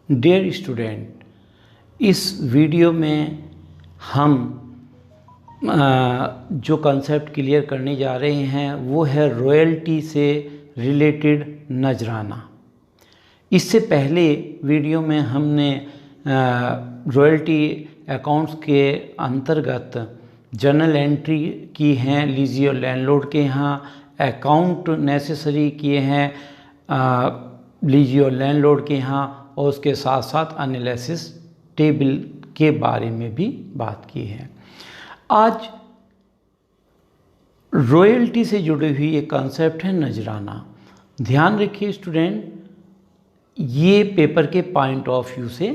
Dear student, इस video में हम जो कंसेप्ट क्लियर करने जा रहे हैं वो है रॉयल्टी से रिलेटेड नजराना। इससे पहले वीडियो में हमने रॉयल्टी अकाउंट्स के अंतर्गत जर्नल एंट्री की हैं लीजी और लैंडलॉर्ड के यहाँ, अकाउंट नेसेसरी किए हैं लीजी और लैंडलॉर्ड के यहाँ, और उसके साथ साथ एनालिसिस टेबल के बारे में भी बात की है। आज रॉयल्टी से जुड़ी हुई एक कॉन्सेप्ट है नजराना। ध्यान रखिए स्टूडेंट, ये पेपर के पॉइंट ऑफ व्यू से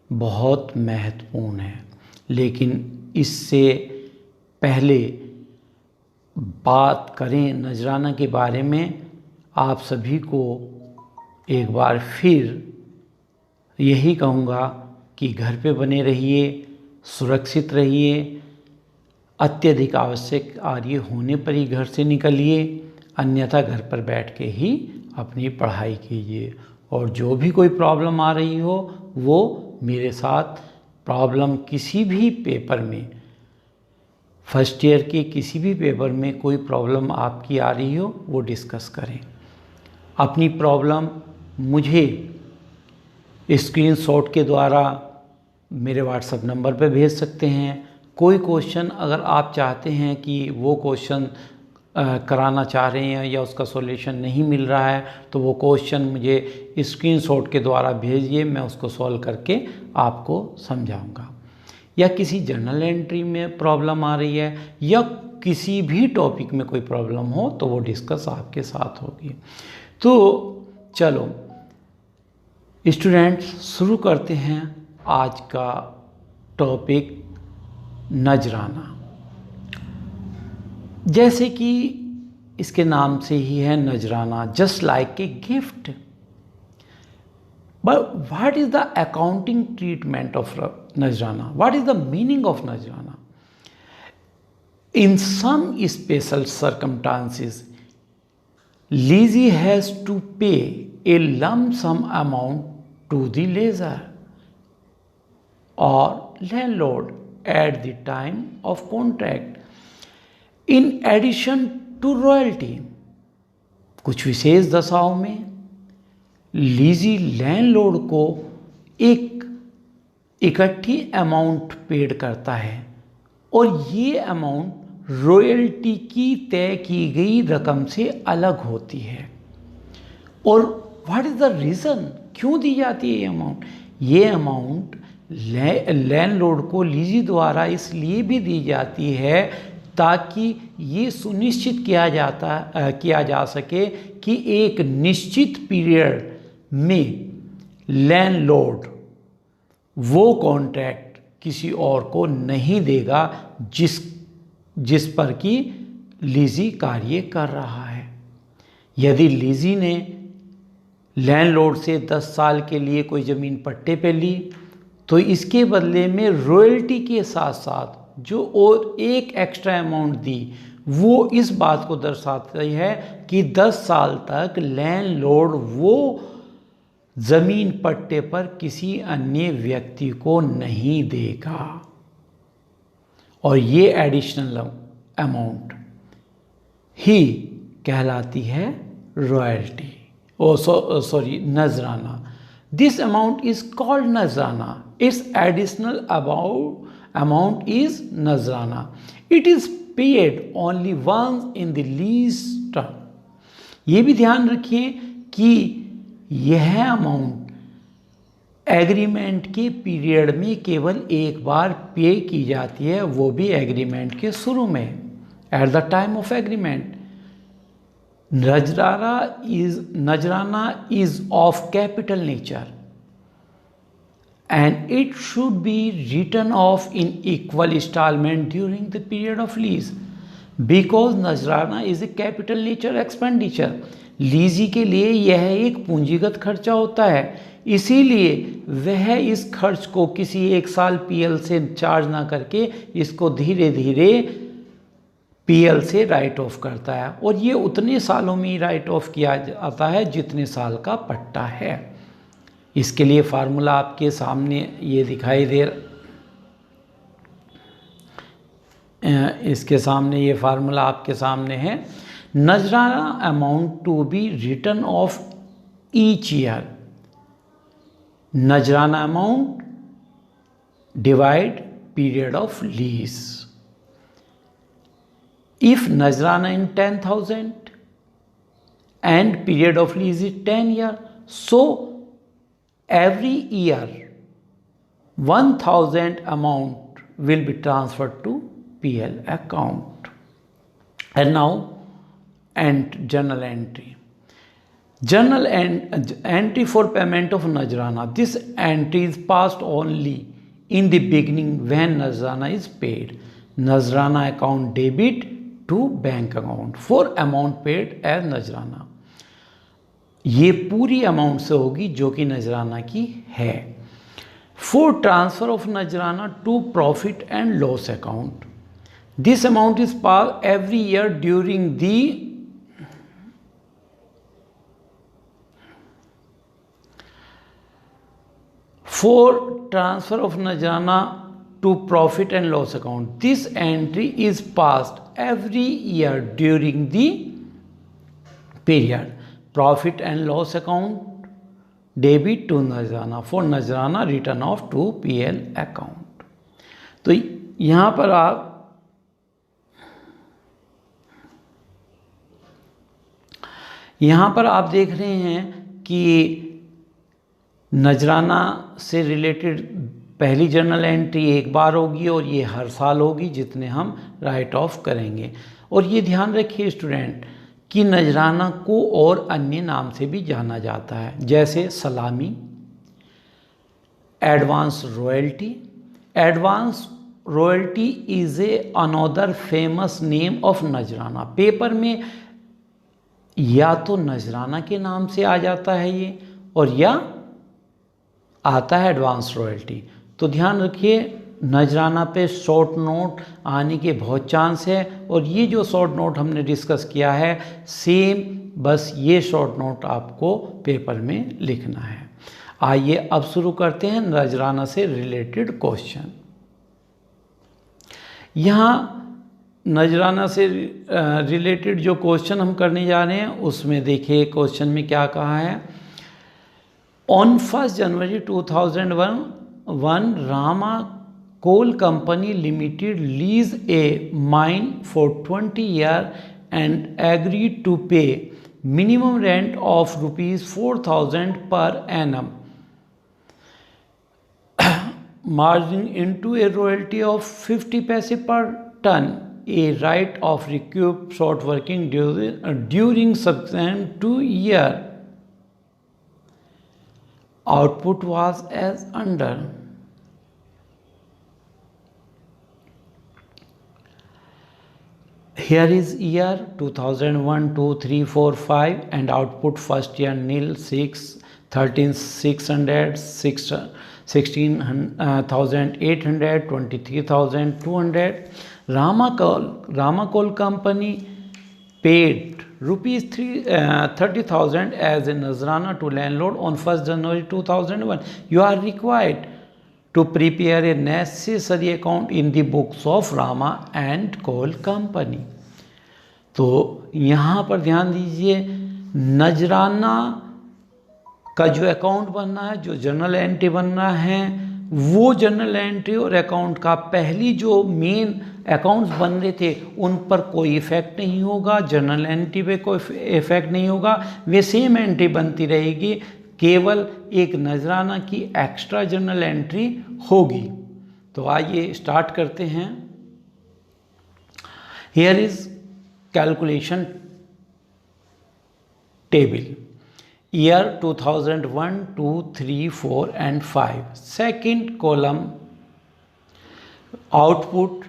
बहुत महत्वपूर्ण है, लेकिन इससे पहले बात करें नजराना के बारे में, आप सभी को एक बार फिर यही कहूँगा कि घर पे बने रहिए, सुरक्षित रहिए, अत्यधिक आवश्यक कार्य होने पर ही घर से निकलिए, अन्यथा घर पर बैठ के ही अपनी पढ़ाई कीजिए। और जो भी कोई प्रॉब्लम आ रही हो वो मेरे साथ प्रॉब्लम किसी भी पेपर में, फर्स्ट ईयर के किसी भी पेपर में कोई प्रॉब्लम आपकी आ रही हो वो डिस्कस करें। अपनी प्रॉब्लम मुझे स्क्रीनशॉट के द्वारा मेरे व्हाट्सएप नंबर पर भेज सकते हैं। कोई क्वेश्चन अगर आप चाहते हैं कि वो क्वेश्चन कराना चाह रहे हैं या उसका सॉल्यूशन नहीं मिल रहा है तो वो क्वेश्चन मुझे स्क्रीनशॉट के द्वारा भेजिए, मैं उसको सॉल्व करके आपको समझाऊंगा। या किसी जर्नल एंट्री में प्रॉब्लम आ रही है या किसी भी टॉपिक में कोई प्रॉब्लम हो तो वो डिस्कस आपके साथ होगी। तो चलो स्टूडेंट्स, शुरू करते हैं आज का टॉपिक नजराना। जैसे कि इसके नाम से ही है नजराना, just like a gift. But what is the accounting treatment of नजराना? What is the meaning of नजराना? In some special circumstances, leasee has to pay a lump sum amount to the lessor or landlord at the time of contract in addition to royalty। कुछ विशेष दशाओं में लीजी landlord को एक इकट्ठी amount paid करता है और ये अमाउंट रॉयल्टी की तय की गई रकम से अलग होती है। और व्हाट इज़ द रीज़न, क्यों दी जाती है ये अमाउंट? ये अमाउंट लैंडलॉर्ड को लीजी द्वारा इसलिए भी दी जाती है ताकि ये सुनिश्चित किया जा सके कि एक निश्चित पीरियड में लैंडलॉर्ड वो कॉन्ट्रैक्ट किसी और को नहीं देगा जिस पर कि लीजी कार्य कर रहा है। यदि लीजी ने लैंडलॉर्ड से 10 साल के लिए कोई ज़मीन पट्टे पे ली तो इसके बदले में रॉयल्टी के साथ साथ जो और एक एक्स्ट्रा अमाउंट दी वो इस बात को दर्शाती है कि 10 साल तक लैंडलॉर्ड वो ज़मीन पट्टे पर किसी अन्य व्यक्ति को नहीं देगा। और ये एडिशनल अमाउंट ही कहलाती है रॉयल्टी, नजराना। दिस अमाउंट इज कॉल्ड नजराना। इट्स एडिशनल अमाउंट इज नजराना। It is paid only once in the lease term. ये भी ध्यान रखिए कि यह अमाउंट एग्रीमेंट के पीरियड में केवल एक बार पे की जाती है, वो भी एग्रीमेंट के शुरू में, at the time of agreement. नजराना is of capital nature and it should be return off in equal installment during the period of lease because नजराना is a capital nature expenditure. Lessee के लिए यह एक पूंजीगत खर्चा होता है, इसीलिए वह इस खर्च को किसी एक साल पीएल से चार्ज ना करके इसको धीरे धीरे पीएल से राइट ऑफ करता है और ये उतने सालों में ही राइट ऑफ किया जाता है जितने साल का पट्टा है। इसके लिए फार्मूला आपके सामने ये दिखाई दे इसके सामने ये फार्मूला आपके सामने है। नजराना amount to be return off each year, नजराना amount divide period of lease. If नजराना in 10,000 and period of lease is 10 years, so every year 1,000 amount will be transferred to PL account. And now journal entry. Journal entry for payment of Najrana. This entry is passed only in the beginning when Najrana is paid. Najrana account debit to bank account for amount paid as Najrana. ये पूरी amount से होगी जो कि नजराना की है। For transfer of नजराना to profit and loss account, this amount is pass every year during the for transfer of नजराना to profit and loss account, this entry is passed every year during the period profit and loss account debit to नजराना for नजराना return off to PL account. तो यहां पर आप देख रहे हैं कि नजराना से रिलेटेड पहली जर्नल एंट्री एक बार होगी और ये हर साल होगी जितने हम राइट ऑफ करेंगे। और ये ध्यान रखिए स्टूडेंट कि नजराना को और अन्य नाम से भी जाना जाता है, जैसे सलामी, advance royalty. Advance royalty is a another famous name of नजराना। पेपर में या तो नजराना के नाम से आ जाता है ये, और या आता है एडवांस रॉयल्टी। तो ध्यान रखिए नजराना पे शॉर्ट नोट आने के बहुत चांस है, और ये जो शॉर्ट नोट हमने डिस्कस किया है सेम, बस ये शॉर्ट नोट आपको पेपर में लिखना है। आइए अब शुरू करते हैं नजराना से रिलेटेड क्वेश्चन। यहाँ नजराना से रिलेटेड जो क्वेश्चन हम करने जा रहे हैं उसमें देखिए क्वेश्चन में क्या कहा है। On 1 January 2001 Rama Coal Company Limited leased a mine for 20 years and agreed to pay minimum rent of rupees 4,000 per annum, margin into a royalty of 50 paise per ton, a right of recoup short working during subsequent 2 years. Output was as under. Here is year 2001, 2, 3, 4, 5 and output first year nil, 6, 13, 600, 16,800, 23,200. Rama Coal Company paid rupees 30,000 as a nazrana to landlord on 1st January 2001. You are required to prepare a necessary account in the books of Rama and Coal Company. तो यहाँ पर ध्यान दीजिए नजराना का जो account बनना है, जो जर्नल एंट्री बनना है, वो जर्नल एंट्री और अकाउंट का पहली जो मेन अकाउंट्स बन रहे थे उन पर कोई इफेक्ट नहीं होगा, जर्नल एंट्री पे कोई इफेक्ट नहीं होगा, वे सेम एंट्री बनती रहेगी, केवल एक नजराना की एक्स्ट्रा जर्नल एंट्री होगी। तो आइए स्टार्ट करते हैं। Here is calculation table. Year 2001, 2, 3, 4 and 5. Second column output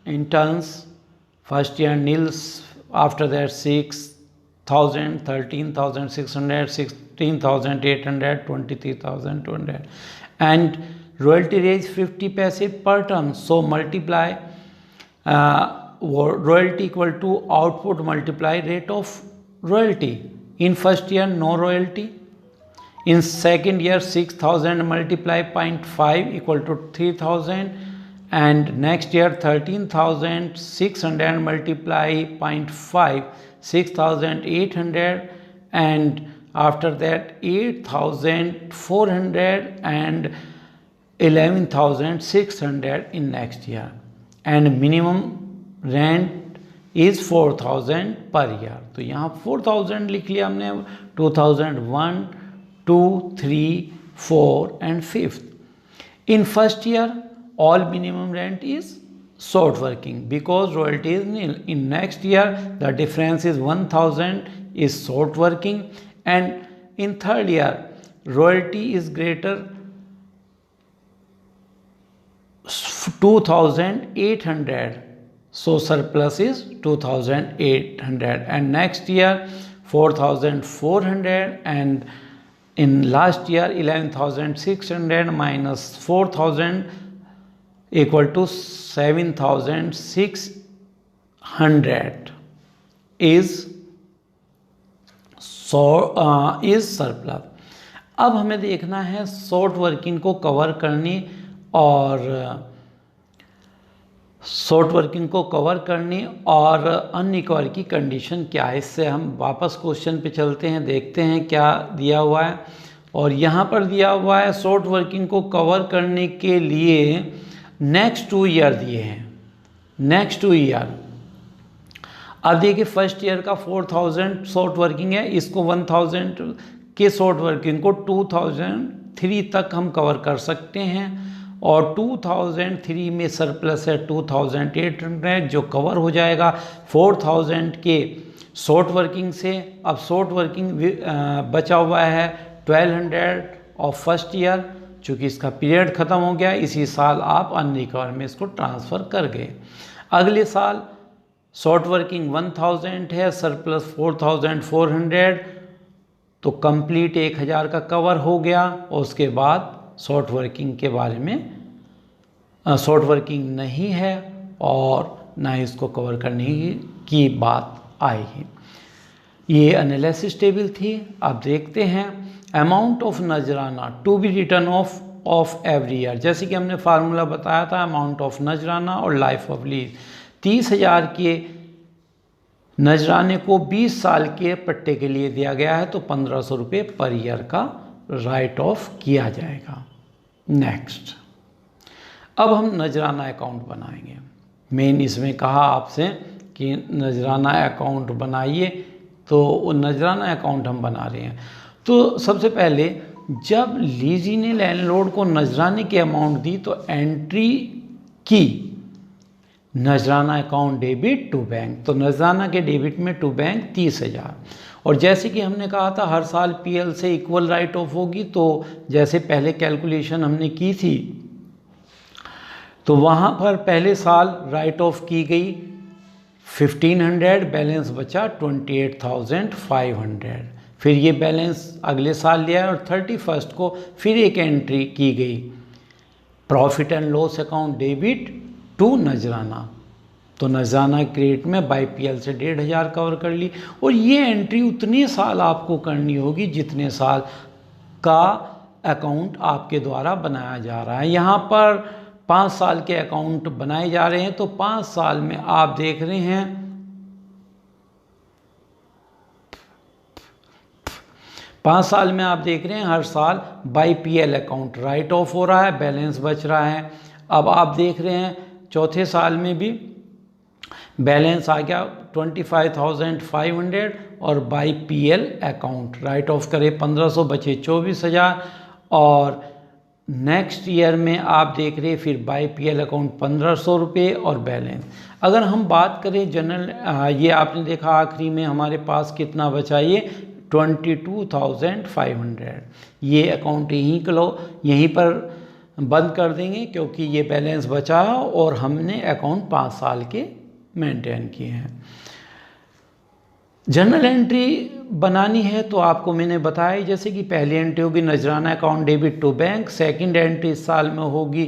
in tons. First year nils, after that 6,000, 13,600, 16,800, 23,200 and royalty rate 50 paise per ton. So multiply royalty equal to output multiply rate of royalty. In first year no royalty, In second year 6000 multiply 0.5 equal to 3000, and next year 13,600 multiply 0.5 6,800, and after that 8,400 and 11,600 in next year, and minimum rent is 4,000 per year. तो यहाँ 4,000 लिख लिया हमने. 2001, 2, 3, 4 and 5th. In first year all minimum rent is short working because royalty is nil. In next year the difference is 1,000 is short working, and in third year royalty is greater 2,800, so surplus is 2,800, and next year 4,400, and in last year 11,600 minus 4,000 equal to 7,600 is surplus. अब हमें देखना है short working को cover करनी, और short working को cover करनी और अनरिकवर की कंडीशन क्या है. इससे हम वापस क्वेश्चन पे चलते हैं, देखते हैं क्या दिया हुआ है. और यहाँ पर दिया हुआ है शॉर्ट वर्किंग को कवर करने के लिए नेक्स्ट 2 ईयर दिए हैं. नेक्स्ट 2 ईयर, अब देखिए फर्स्ट ईयर का 4,000 शॉर्ट वर्किंग है, इसको 1,000 के शॉर्ट वर्किंग को 2003 तक हम कवर कर सकते हैं, और 2003 में सरप्लस है 2,800 जो कवर हो जाएगा 4,000 के शॉर्ट वर्किंग से. अब शॉर्ट वर्किंग बचा हुआ है 1,200 ऑफ फर्स्ट ईयर, चूँकि इसका पीरियड ख़त्म हो गया, इसी साल आप अनरिकवर में इसको ट्रांसफ़र कर गए. अगले साल शॉर्ट वर्किंग 1,000 है, सरप्लस 4,400, तो कंप्लीट 1,000 का कवर हो गया. और उसके बाद शॉर्ट वर्किंग के बारे में शॉर्ट वर्किंग नहीं है और ना ही इसको कवर करने की बात आएगी. ये एनालिसिस टेबल थी. अब देखते हैं अमाउंट ऑफ नजराना to be return of every year. जैसे कि हमने फार्मूला बताया था अमाउंट ऑफ नजराना और लाइफ ऑफ लीज. 30,000 के नजराने को 20 साल के पट्टे के लिए दिया गया है, तो 1,500 रुपये पर ईयर का राइट ऑफ किया जाएगा. नेक्स्ट, अब हम नजराना अकाउंट बनाएंगे. मेन इसमें कहा आपसे कि नजराना अकाउंट बनाइए, तो नजराना अकाउंट हम बना रहे हैं. तो सबसे पहले जब लीजी ने लैंडलॉर्ड को नजराने की अमाउंट दी तो एंट्री की नजराना अकाउंट डेबिट टू बैंक, तो नजराना के डेबिट में टू बैंक 30,000. और जैसे कि हमने कहा था हर साल पीएल से इक्वल राइट ऑफ होगी, तो जैसे पहले कैलकुलेशन हमने की थी तो वहाँ पर पहले साल राइट ऑफ की गई 1,500, बैलेंस बचा 28,500. फिर ये बैलेंस अगले साल लिया और 31 को फिर एक एंट्री की गई profit and loss account debit to नजराना, तो नजराना क्रेडिट में बाई पीएल से 1,500 कवर कर ली. और ये एंट्री उतने साल आपको करनी होगी जितने साल का अकाउंट आपके द्वारा बनाया जा रहा है. यहाँ पर 5 साल के अकाउंट बनाए जा रहे हैं, तो 5 साल में आप देख रहे हैं 5 साल में आप देख रहे हैं हर साल by PL account right of हो रहा है, बैलेंस बच रहा है. अब आप देख रहे हैं चौथे साल में भी बैलेंस आ गया 25,500 और by PL account right of करे 1,500 बचे 24,000. और नेक्स्ट ईयर में आप देख रहे हैं फिर बाई पीएल अकाउंट 1,500 रुपये और बैलेंस. अगर हम बात करें जनरल, ये आपने देखा आखिरी में हमारे पास कितना बचा, ये 22,500. ये अकाउंट यहीं पर बंद कर देंगे क्योंकि ये बैलेंस बचा है और हमने अकाउंट 5 साल के मेंटेन किए हैं. जनरल एंट्री बनानी है तो आपको मैंने बताया जैसे कि पहली एंट्री होगी नजराना account debit to bank, second entry इस साल में होगी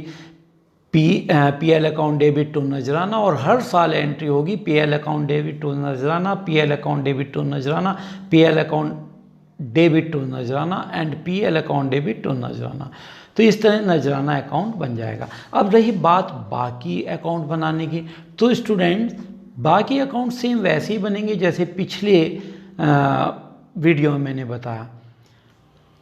पीएल अकाउंट डेबिट टू नजराना, और हर साल एंट्री होगी पीएल अकाउंट डेबिट टू नजराना, पीएल अकाउंट डेबिट टू नजराना, पीएल अकाउंट डेबिट टू नजराना and PL account debit to नजराना। तो इस तरह नजराना अकाउंट बन जाएगा। अब रही बात बाकी अकाउंट बनाने की, तो स्टूडेंट्स बाकी अकाउंट सेम वैसे ही बनेंगे जैसे पिछले वीडियो में मैंने बताया।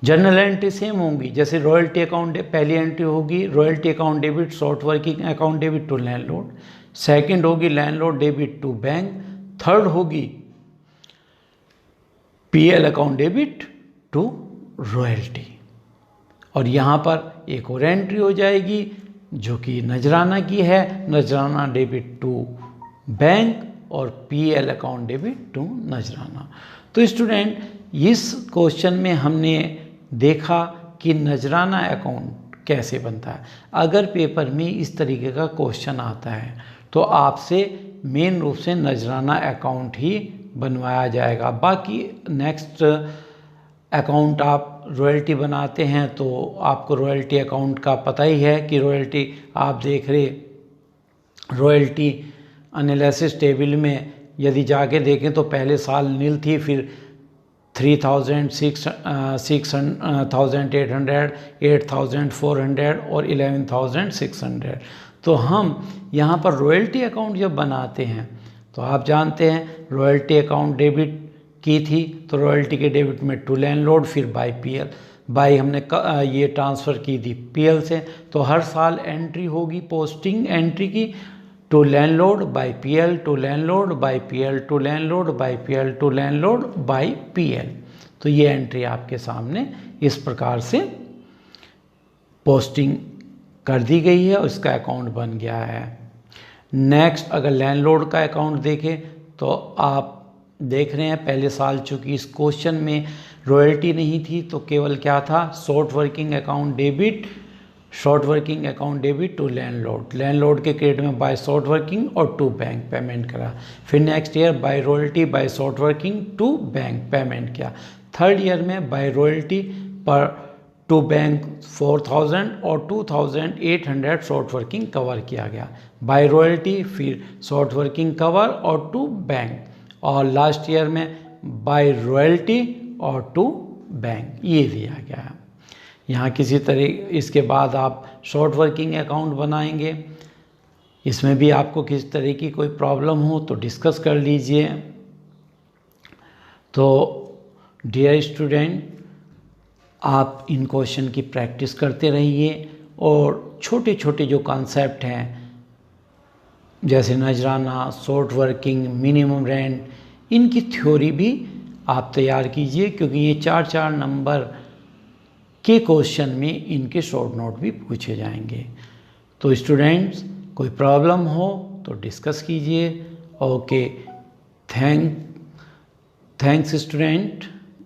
जनरल एंट्री सेम होंगी, जैसे रॉयल्टी अकाउंट पहली एंट्री होगी royalty account debit short working account debit to landlord, second होगी landlord debit to bank, third होगी PL account debit to royalty. और यहाँ पर एक और एंट्री हो जाएगी जो कि नजराना की है, नजराना डेबिट टू बैंक और पीएल अकाउंट डेबिट टू नजराना। तो स्टूडेंट इस क्वेश्चन में हमने देखा कि नजराना अकाउंट कैसे बनता है। अगर पेपर में इस तरीके का क्वेश्चन आता है तो आपसे मेन रूप से नजराना अकाउंट ही बनवाया जाएगा। बाकी नेक्स्ट अकाउंट आप रॉयल्टी बनाते हैं तो आपको रॉयल्टी अकाउंट का पता ही है कि रॉयल्टी आप देख रहे रॉयल्टी एनालिसिस टेबल में यदि जाके देखें तो पहले साल नील थी, फिर 3,000, 6,800, 8,400 और 11,600। तो हम यहाँ पर रॉयल्टी अकाउंट जब बनाते हैं तो आप जानते हैं रॉयल्टी अकाउंट डेबिट की थी तो रॉयल्टी के डेबिट में टू लैंडलॉर्ड, फिर बाय पीएल, बाय हमने ये ट्रांसफ़र की थी पीएल से। तो हर साल एंट्री होगी पोस्टिंग एंट्री की to landlord by PL, to landlord by PL, to landlord by PL, to landlord by PL. तो ये एंट्री आपके सामने इस प्रकार से पोस्टिंग कर दी गई है और इसका अकाउंट बन गया है। नेक्स्ट अगर लैंडलॉर्ड का अकाउंट देखें तो आप देख रहे हैं पहले साल चूँकि इस क्वेश्चन में रॉयल्टी नहीं थी तो केवल क्या था short working account debit, short working account debit to landlord, landlord के क्रेडिट में बाय शॉर्ट वर्किंग और टू बैंक पेमेंट करा। फिर next year by royalty by short working to bank payment किया। थर्ड ईयर में बाय रॉयल्टी पर to bank 4,000 और 2,800 short working cover किया गया। बाय रॉयल्टी फिर शॉर्ट वर्किंग कवर और टू बैंक, और लास्ट ईयर में बाय रॉयल्टी और टू बैंक ये दिया गया है। यहाँ किसी तरह इसके बाद आप शॉर्ट वर्किंग अकाउंट बनाएंगे, इसमें भी आपको किसी तरह की कोई प्रॉब्लम हो तो डिस्कस कर लीजिए। तो डियर स्टूडेंट आप इन क्वेश्चन की प्रैक्टिस करते रहिए और छोटे छोटे जो कॉन्सेप्ट हैं जैसे नजराना, शॉर्ट वर्किंग, मिनिमम रेंट, इनकी थ्योरी भी आप तैयार कीजिए क्योंकि ये 4-4 नंबर के क्वेश्चन में इनके शॉर्ट नोट भी पूछे जाएंगे। तो स्टूडेंट्स कोई प्रॉब्लम हो तो डिस्कस कीजिए। Okay, thanks student.